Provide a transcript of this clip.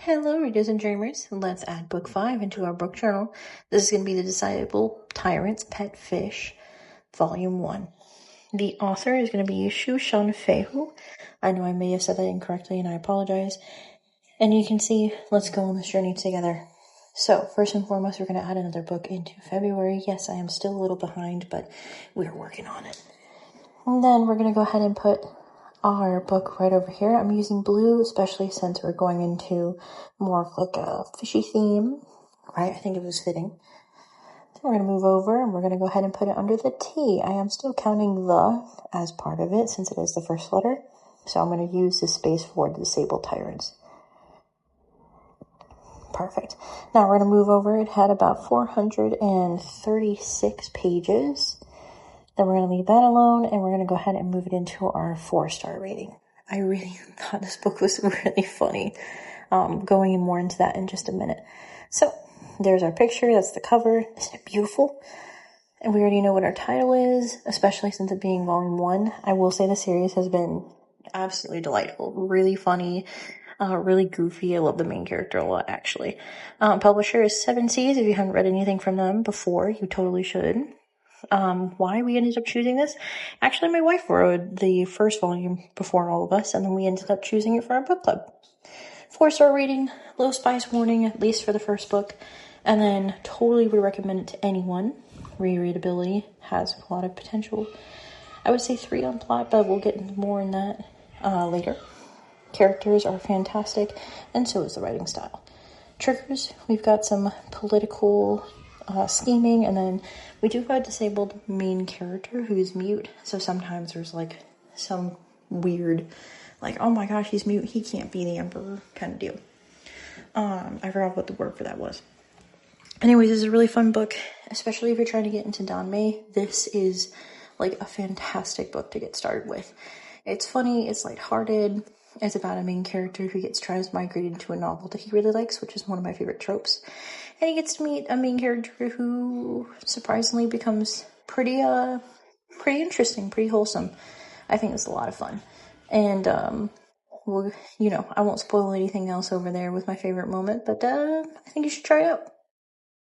Hello, readers and dreamers. Let's add book 5 into our book journal. This is going to be The Disciple Tyrant's Pet Fish, Volume 1. The author is going to be Shu Shan Feihu. I know I may have said that incorrectly, and I apologize. And you can see, let's go on this journey together. So, first and foremost, we're going to add another book into February. Yes, I am still a little behind, but we're working on it. And then we're going to go ahead and put our book right over here. I'm using blue, especially since we're going into more of like a fishy theme, right? I think it was fitting. So we're going to move over and we're going to go ahead and put it under the T. I am still counting the as part of it since it is the first letter. So I'm going to use this space for the Disabled Tyrants. Perfect. Now we're going to move over. It had about 436 pages. Then we're going to leave that alone, and we're going to go ahead and move it into our 4-star rating. I really thought this book was really funny. Going more into that in just a minute. So, there's our picture. That's the cover. Isn't it beautiful? And we already know what our title is, especially since it being Volume 1. I will say the series has been absolutely delightful. Really funny. Really goofy. I love the main character a lot, actually. Publisher is 7 Seas. If you haven't read anything from them before, you totally should. Why we ended up choosing this? Actually, my wife wrote the first volume before all of us, and then we ended up choosing it for our book club. 4-star rating, low spice warning, at least for the first book, and then totally would recommend it to anyone. Rereadability has a lot of potential. I would say 3 on plot, but we'll get more in that later. Characters are fantastic, and so is the writing style. Triggers, we've got some political scheming, and then we do have a disabled main character who's mute, so sometimes there's like some weird, like, oh my gosh, he's mute, he can't be the emperor kind of deal. I forgot what the word for that was. Anyways, this is a really fun book, especially if you're trying to get into Danmei. This is like a fantastic book to get started with. It's funny, it's lighthearted. It's about a main character who gets transmigrated into a novel that he really likes, which is one of my favorite tropes. And he gets to meet a main character who surprisingly becomes pretty interesting, pretty wholesome. I think it's a lot of fun. And, I won't spoil anything else over there with my favorite moment, but I think you should try it out.